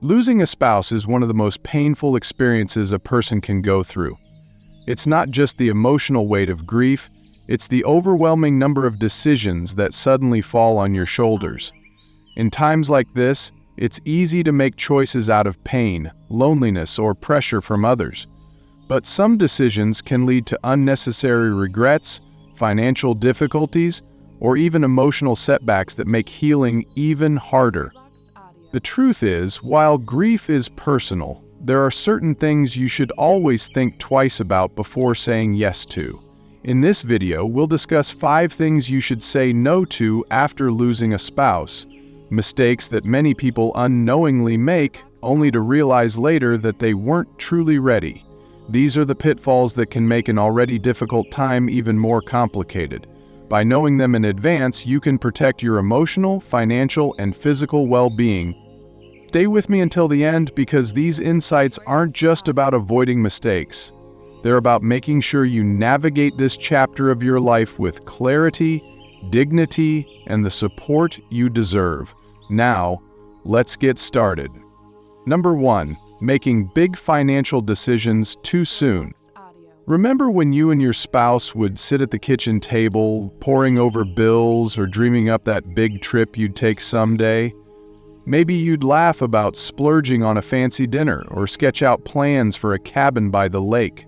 Losing a spouse is one of the most painful experiences a person can go through. It's not just the emotional weight of grief, it's the overwhelming number of decisions that suddenly fall on your shoulders. In times like this, it's easy to make choices out of pain, loneliness, or pressure from others. But some decisions can lead to unnecessary regrets, financial difficulties, or even emotional setbacks that make healing even harder. The truth is, while grief is personal, there are certain things you should always think twice about before saying yes to. In this video, we'll discuss 5 things you should say no to after losing a spouse, mistakes that many people unknowingly make, only to realize later that they weren't truly ready. These are the pitfalls that can make an already difficult time even more complicated. By knowing them in advance, you can protect your emotional, financial, and physical well-being. Stay with me until the end because these insights aren't just about avoiding mistakes. They're about making sure you navigate this chapter of your life with clarity, dignity, and the support you deserve. Now, let's get started. Number 1. Making big financial decisions too soon. Remember when you and your spouse would sit at the kitchen table, poring over bills or dreaming up that big trip you'd take someday? Maybe you'd laugh about splurging on a fancy dinner or sketch out plans for a cabin by the lake.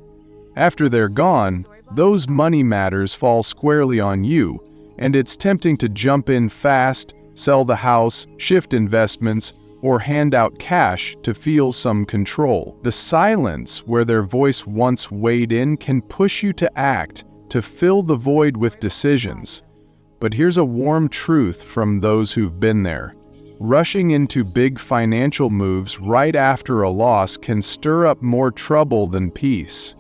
After they're gone, those money matters fall squarely on you, and it's tempting to jump in fast, sell the house, shift investments, or hand out cash to feel some control. The silence where their voice once weighed in can push you to act, to fill the void with decisions. But here's a warm truth from those who've been there. Rushing into big financial moves right after a loss can stir up more trouble than peace.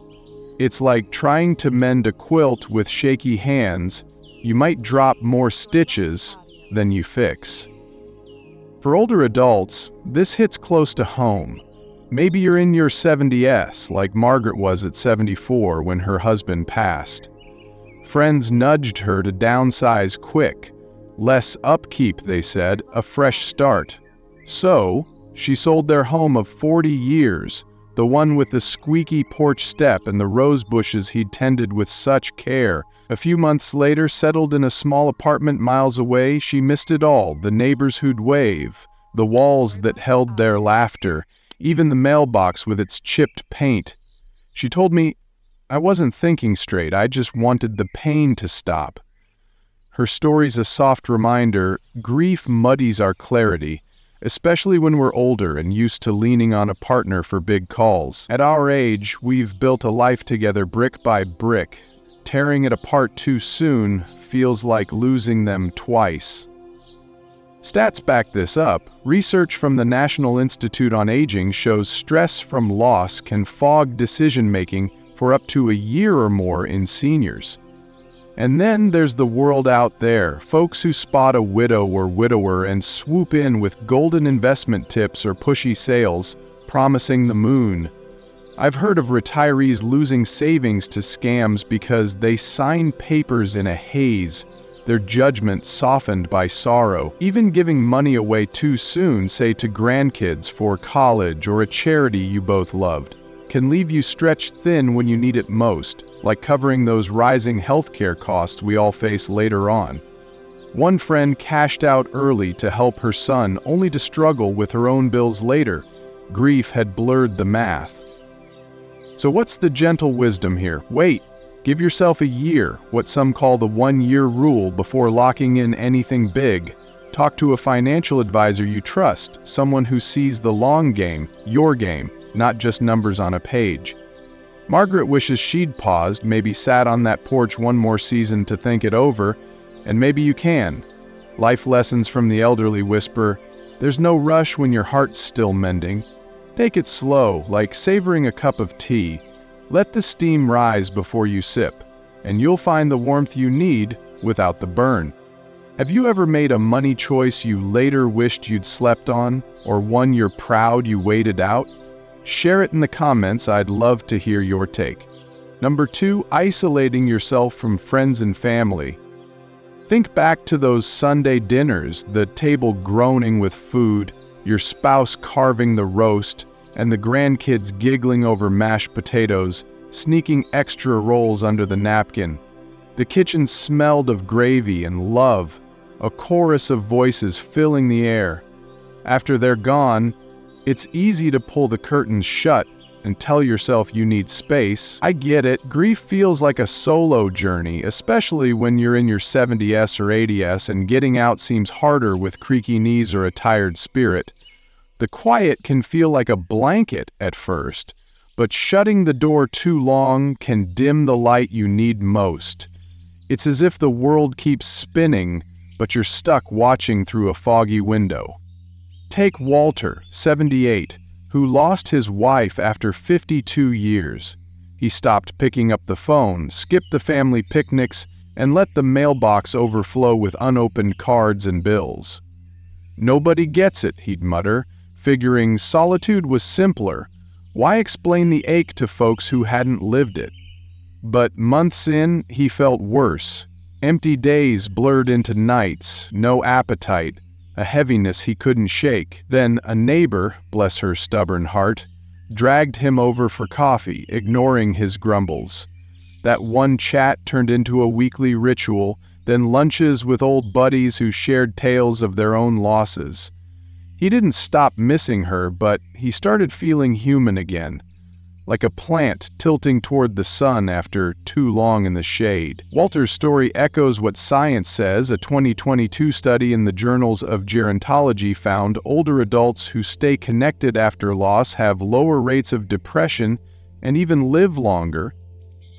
It's like trying to mend a quilt with shaky hands. You might drop more stitches than you fix. For older adults, this hits close to home. Maybe you're in your 70s, like Margaret was at 74 when her husband passed. Friends nudged her to downsize quick. Less upkeep, they said, a fresh start. So, she sold their home of 40 years, the one with the squeaky porch step and the rose bushes he'd tended with such care. A few months later, settled in a small apartment miles away, she missed it all, the neighbors who'd wave, the walls that held their laughter, even the mailbox with its chipped paint. She told me, "I wasn't thinking straight, I just wanted the pain to stop." Her story's a soft reminder, grief muddies our clarity, especially when we're older and used to leaning on a partner for big calls. At our age, we've built a life together brick by brick. Tearing it apart too soon feels like losing them twice. Stats back this up. Research from the National Institute on Aging shows stress from loss can fog decision-making for up to a year or more in seniors. And then there's the world out there, folks who spot a widow or widower and swoop in with golden investment tips or pushy sales, promising the moon. I've heard of retirees losing savings to scams because they sign papers in a haze, their judgment softened by sorrow. Even giving money away too soon, say to grandkids for college or a charity you both loved, can leave you stretched thin when you need it most, like covering those rising healthcare costs we all face later on. One friend cashed out early to help her son, only to struggle with her own bills later. Grief had blurred the math. So what's the gentle wisdom here? Wait, give yourself a year, what some call the 1-year rule, before locking in anything big. Talk to a financial advisor you trust, someone who sees the long game, your game, not just numbers on a page. Margaret wishes she'd paused, maybe sat on that porch one more season to think it over, and maybe you can. Life lessons from the elderly whisper, there's no rush when your heart's still mending. Take it slow, like savoring a cup of tea. Let the steam rise before you sip, and you'll find the warmth you need without the burn. Have you ever made a money choice you later wished you'd slept on, or one you're proud you waited out? Share it in the comments, I'd love to hear your take. Number 2, isolating yourself from friends and family. Think back to those Sunday dinners, the table groaning with food, your spouse carving the roast, and the grandkids giggling over mashed potatoes, sneaking extra rolls under the napkin. The kitchen smelled of gravy and love, a chorus of voices filling the air. After they're gone, it's easy to pull the curtains shut and tell yourself you need space. I get it, grief feels like a solo journey, especially when you're in your 70s or 80s and getting out seems harder with creaky knees or a tired spirit. The quiet can feel like a blanket at first, but shutting the door too long can dim the light you need most. It's as if the world keeps spinning, but you're stuck watching through a foggy window. Take Walter, 78, who lost his wife after 52 years. He stopped picking up the phone, skipped the family picnics, and let the mailbox overflow with unopened cards and bills. "Nobody gets it," he'd mutter, figuring solitude was simpler. Why explain the ache to folks who hadn't lived it? But months in, he felt worse. Empty days blurred into nights, no appetite, a heaviness he couldn't shake. Then a neighbor, bless her stubborn heart, dragged him over for coffee, ignoring his grumbles. That one chat turned into a weekly ritual, then lunches with old buddies who shared tales of their own losses. He didn't stop missing her, but he started feeling human again, like a plant tilting toward the sun after too long in the shade. Walter's story echoes what science says. A 2022 study in the journals of gerontology found older adults who stay connected after loss have lower rates of depression and even live longer.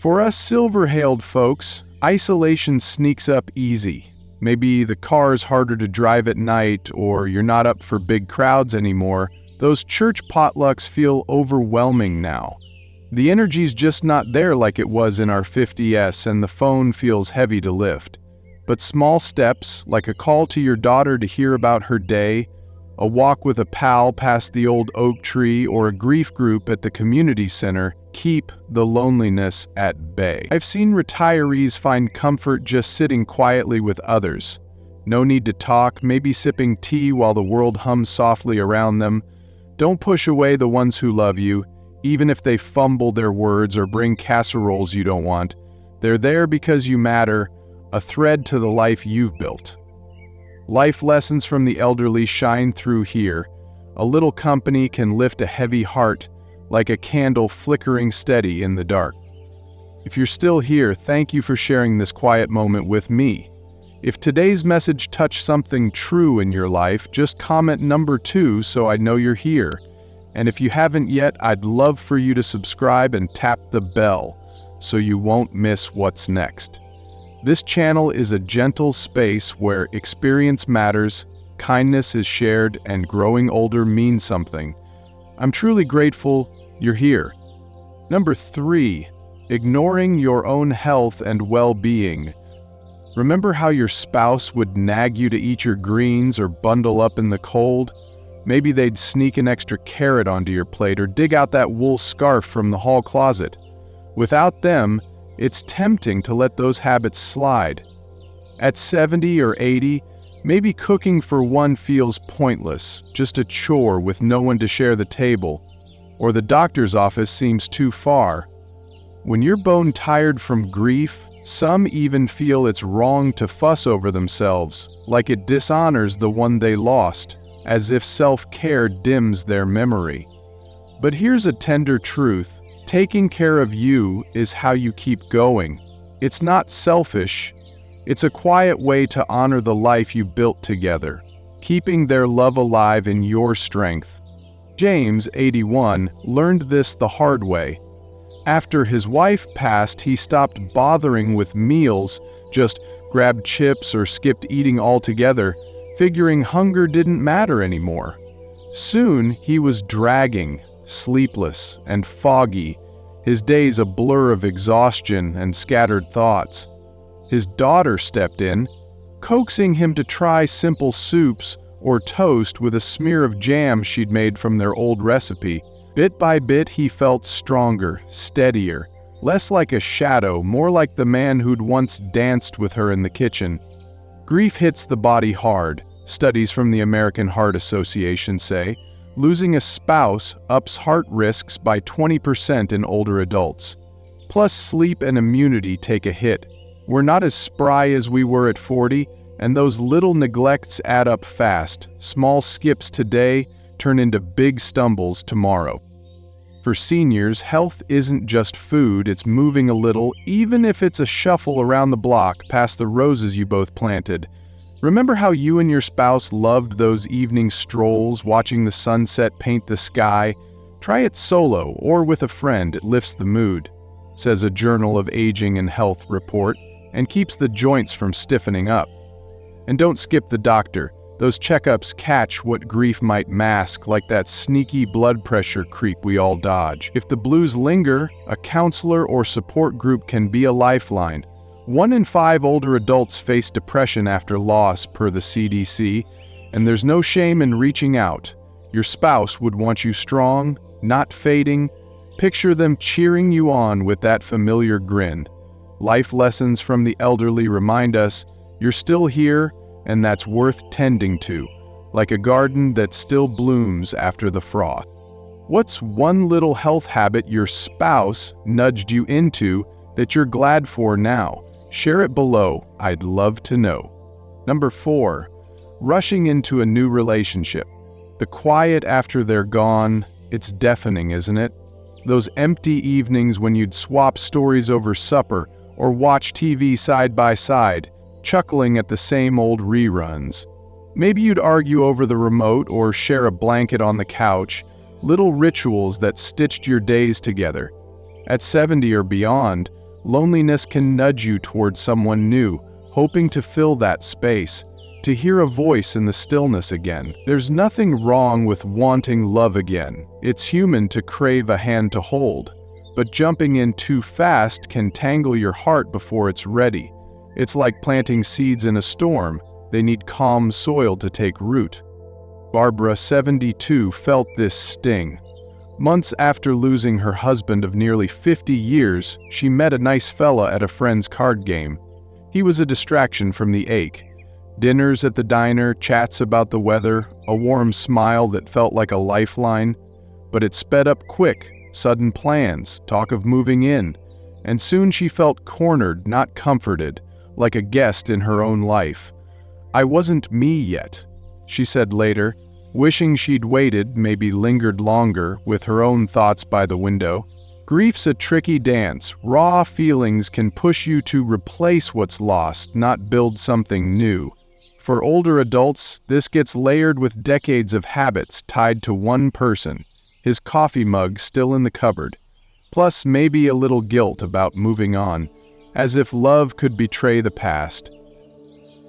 For us silver-hailed folks, isolation sneaks up easy. Maybe the car's harder to drive at night, or you're not up for big crowds anymore. Those church potlucks feel overwhelming now. The energy's just not there like it was in our 50s, and the phone feels heavy to lift. But small steps, like a call to your daughter to hear about her day, a walk with a pal past the old oak tree, or a grief group at the community center, keep the loneliness at bay. I've seen retirees find comfort just sitting quietly with others. No need to talk, maybe sipping tea while the world hums softly around them. Don't push away the ones who love you, even if they fumble their words or bring casseroles you don't want. They're there because you matter, a thread to the life you've built. Life lessons from the elderly shine through here. A little company can lift a heavy heart, like a candle flickering steady in the dark. If you're still here, thank you for sharing this quiet moment with me. If today's message touched something true in your life, just comment number 2 so I know you're here. And if you haven't yet, I'd love for you to subscribe and tap the bell so you won't miss what's next. This channel is a gentle space where experience matters, kindness is shared, and growing older means something. I'm truly grateful you're here. Number 3, ignoring your own health and well-being. Remember how your spouse would nag you to eat your greens or bundle up in the cold? Maybe they'd sneak an extra carrot onto your plate or dig out that wool scarf from the hall closet. Without them, it's tempting to let those habits slide. At 70 or 80, maybe cooking for one feels pointless, just a chore with no one to share the table, or the doctor's office seems too far. When you're bone tired from grief, some even feel it's wrong to fuss over themselves, like it dishonors the one they lost, as if self-care dims their memory. But here's a tender truth. Taking care of you is how you keep going. It's not selfish. It's a quiet way to honor the life you built together, keeping their love alive in your strength. James, 81, learned this the hard way. After his wife passed, he stopped bothering with meals, just grabbed chips or skipped eating altogether, figuring hunger didn't matter anymore. Soon, he was dragging, sleepless and foggy, his days a blur of exhaustion and scattered thoughts. His daughter stepped in, coaxing him to try simple soups or toast with a smear of jam she'd made from their old recipe. Bit by bit, he felt stronger, steadier, less like a shadow, more like the man who'd once danced with her in the kitchen. Grief hits the body hard. Studies from the American Heart Association say losing a spouse ups heart risks by 20% in older adults. Plus, sleep and immunity take a hit. We're not as spry as we were at 40, and those little neglects add up fast. Small skips today turn into big stumbles tomorrow. For seniors, health isn't just food, it's moving a little, even if it's a shuffle around the block past the roses you both planted. Remember how you and your spouse loved those evening strolls, watching the sunset paint the sky? Try it solo or with a friend, it lifts the mood, says a Journal of Aging and Health report, and keeps the joints from stiffening up. And don't skip the doctor. Those checkups catch what grief might mask, like that sneaky blood pressure creep we all dodge. If the blues linger, a counselor or support group can be a lifeline. 1 in 5 older adults face depression after loss, per the CDC, and there's no shame in reaching out. Your spouse would want you strong, not fading. Picture them cheering you on with that familiar grin. Life lessons from the elderly remind us you're still here, and that's worth tending to, like a garden that still blooms after the frost. What's one little health habit your spouse nudged you into that you're glad for now? Share it below, I'd love to know. Number 4, rushing into a new relationship. The quiet after they're gone, it's deafening, isn't it? Those empty evenings when you'd swap stories over supper or watch TV side by side, chuckling at the same old reruns. Maybe you'd argue over the remote or share a blanket on the couch, little rituals that stitched your days together. At 70 or beyond, loneliness can nudge you towards someone new, hoping to fill that space, to hear a voice in the stillness again. There's nothing wrong with wanting love again. It's human to crave a hand to hold, but jumping in too fast can tangle your heart before it's ready. It's like planting seeds in a storm. They need calm soil to take root. Barbara, 72, felt this sting. Months after losing her husband of nearly 50 years, she met a nice fella at a friend's card game. He was a distraction from the ache. Dinners at the diner, chats about the weather, a warm smile that felt like a lifeline. But it sped up quick, sudden plans, talk of moving in. And soon she felt cornered, not comforted, like a guest in her own life. "I wasn't me yet," she said later, wishing she'd waited, maybe lingered longer, with her own thoughts by the window. Grief's a tricky dance. Raw feelings can push you to replace what's lost, not build something new. For older adults, this gets layered with decades of habits tied to one person, his coffee mug still in the cupboard. Plus maybe a little guilt about moving on, as if love could betray the past.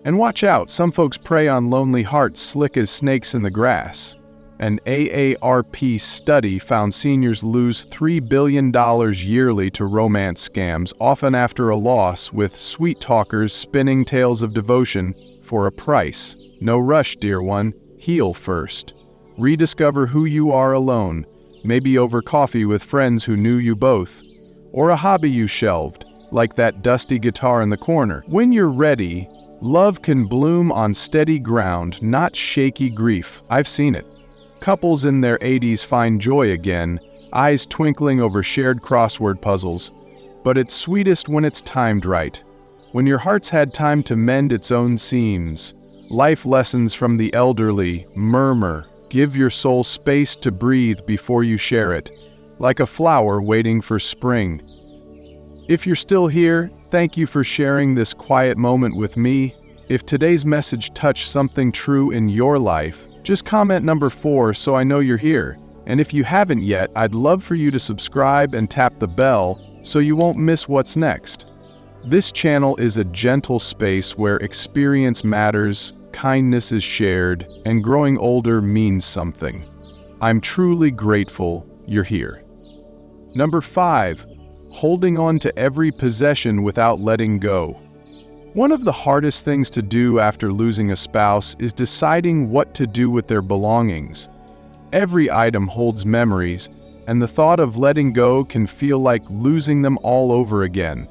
And watch out, some folks prey on lonely hearts slick as snakes in the grass. An AARP study found seniors lose $3 billion yearly to romance scams, often after a loss, with sweet talkers spinning tales of devotion for a price. No rush, dear one. Heal first. Rediscover who you are alone, maybe over coffee with friends who knew you both, or a hobby you shelved, like that dusty guitar in the corner. When you're ready, love can bloom on steady ground, not shaky grief. I've seen it. Couples in their 80s find joy again, eyes twinkling over shared crossword puzzles. But it's sweetest when it's timed right, when your heart's had time to mend its own seams. Life lessons from the elderly: murmur, give your soul space to breathe before you share it, like a flower waiting for spring. If you're still here, thank you for sharing this quiet moment with me. If today's message touched something true in your life, just comment number 4 so I know you're here. And if you haven't yet, I'd love for you to subscribe and tap the bell so you won't miss what's next. This channel is a gentle space where experience matters, kindness is shared, and growing older means something. I'm truly grateful you're here. Number 5. Holding on to every possession without letting go. One of the hardest things to do after losing a spouse is deciding what to do with their belongings. Every item holds memories, and the thought of letting go can feel like losing them all over again.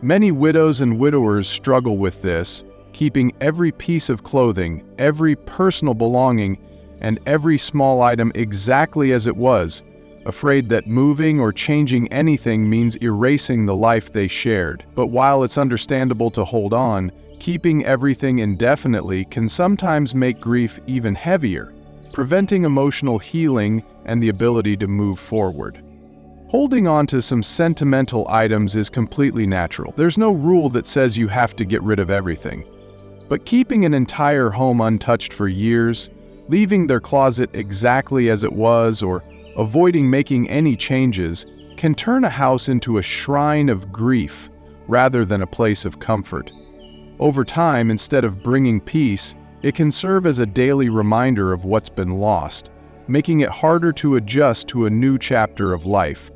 Many widows and widowers struggle with this, keeping every piece of clothing, every personal belonging, and every small item exactly as it was, afraid that moving or changing anything means erasing the life they shared. But while it's understandable to hold on, keeping everything indefinitely can sometimes make grief even heavier, preventing emotional healing and the ability to move forward. Holding on to some sentimental items is completely natural. There's no rule that says you have to get rid of everything. But keeping an entire home untouched for years, leaving their closet exactly as it was, or avoiding making any changes, can turn a house into a shrine of grief rather than a place of comfort. Over time, instead of bringing peace, it can serve as a daily reminder of what's been lost, making it harder to adjust to a new chapter of life.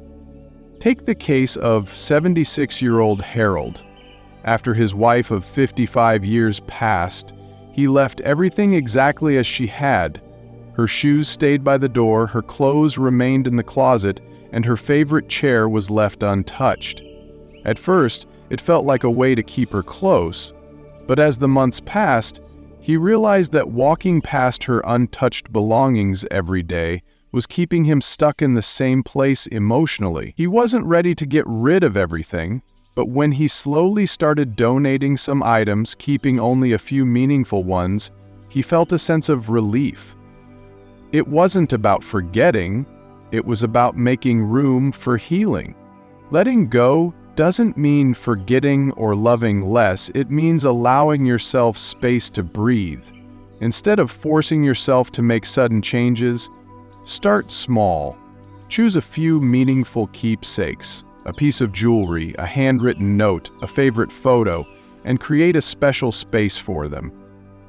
Take the case of 76-year-old Harold. After his wife of 55 years passed, he left everything exactly as she had. Her shoes stayed by the door, her clothes remained in the closet, and her favorite chair was left untouched. At first, it felt like a way to keep her close, but as the months passed, he realized that walking past her untouched belongings every day was keeping him stuck in the same place emotionally. He wasn't ready to get rid of everything, but when he slowly started donating some items, keeping only a few meaningful ones, he felt a sense of relief. It wasn't about forgetting, it was about making room for healing. Letting go doesn't mean forgetting or loving less, it means allowing yourself space to breathe. Instead of forcing yourself to make sudden changes, start small. Choose a few meaningful keepsakes, a piece of jewelry, a handwritten note, a favorite photo, and create a special space for them.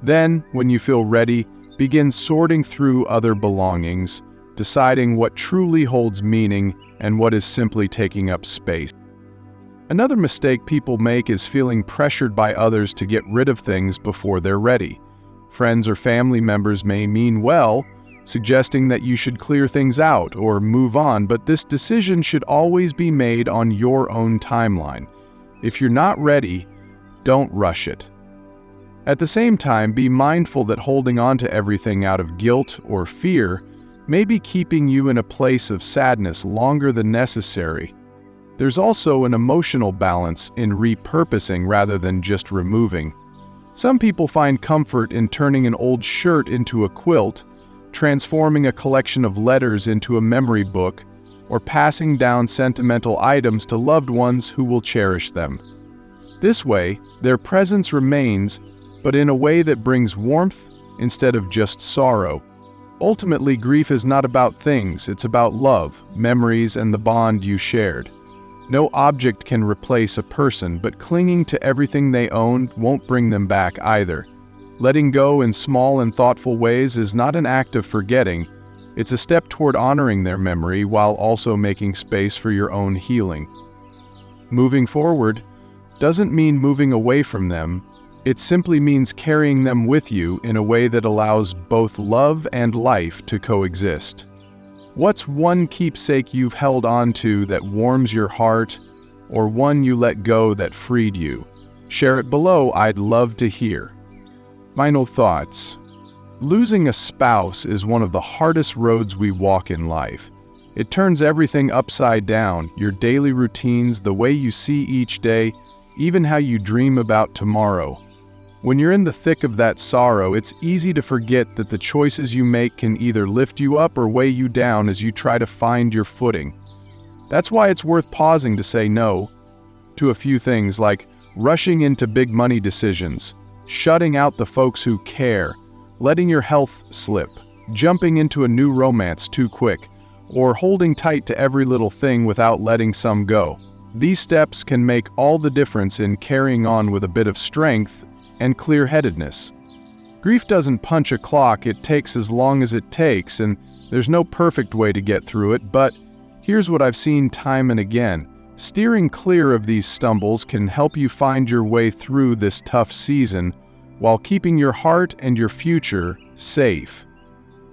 Then, when you feel ready, begin sorting through other belongings, deciding what truly holds meaning and what is simply taking up space. Another mistake people make is feeling pressured by others to get rid of things before they're ready. Friends or family members may mean well, suggesting that you should clear things out or move on, but this decision should always be made on your own timeline. If you're not ready, don't rush it. At the same time, be mindful that holding on to everything out of guilt or fear may be keeping you in a place of sadness longer than necessary. There's also an emotional balance in repurposing rather than just removing. Some people find comfort in turning an old shirt into a quilt, transforming a collection of letters into a memory book, or passing down sentimental items to loved ones who will cherish them. This way, their presence remains, but in a way that brings warmth instead of just sorrow. Ultimately, grief is not about things, it's about love, memories, and the bond you shared. No object can replace a person, but clinging to everything they owned won't bring them back either. Letting go in small and thoughtful ways is not an act of forgetting, it's a step toward honoring their memory while also making space for your own healing. Moving forward doesn't mean moving away from them, it simply means carrying them with you in a way that allows both love and life to coexist. What's one keepsake you've held on to that warms your heart, or one you let go that freed you? Share it below, I'd love to hear. Final thoughts. Losing a spouse is one of the hardest roads we walk in life. It turns everything upside down, your daily routines, the way you see each day, even how you dream about tomorrow. When you're in the thick of that sorrow, it's easy to forget that the choices you make can either lift you up or weigh you down as you try to find your footing. That's why it's worth pausing to say no to a few things like rushing into big money decisions, shutting out the folks who care, letting your health slip, jumping into a new romance too quick, or holding tight to every little thing without letting some go. These steps can make all the difference in carrying on with a bit of strength and clear-headedness. Grief doesn't punch a clock, it takes as long as it takes, and there's no perfect way to get through it, but here's what I've seen time and again. Steering clear of these stumbles can help you find your way through this tough season while keeping your heart and your future safe.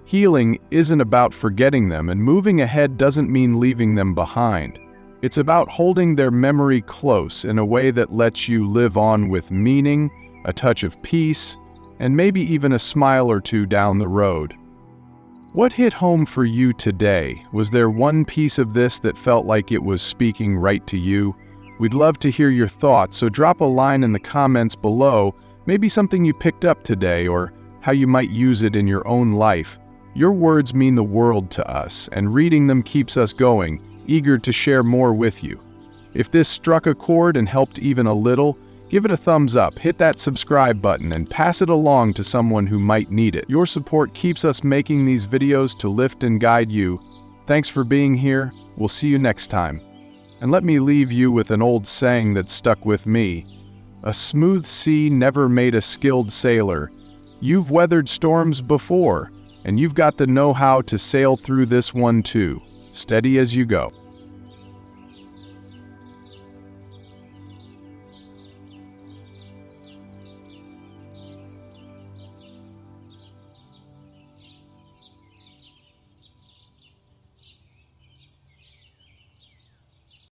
Healing isn't about forgetting them, and moving ahead doesn't mean leaving them behind. It's about holding their memory close in a way that lets you live on with meaning, a touch of peace, and maybe even a smile or two down the road. What hit home for you today? Was there one piece of this that felt like it was speaking right to you? We'd love to hear your thoughts, so drop a line in the comments below, maybe something you picked up today or how you might use it in your own life. Your words mean the world to us, and reading them keeps us going, eager to share more with you. If this struck a chord and helped even a little, give it a thumbs up, hit that subscribe button, and pass it along to someone who might need it. Your support keeps us making these videos to lift and guide you. Thanks for being here. We'll see you next time. And let me leave you with an old saying that stuck with me. A smooth sea never made a skilled sailor. You've weathered storms before, and you've got the know-how to sail through this one too. Steady as you go.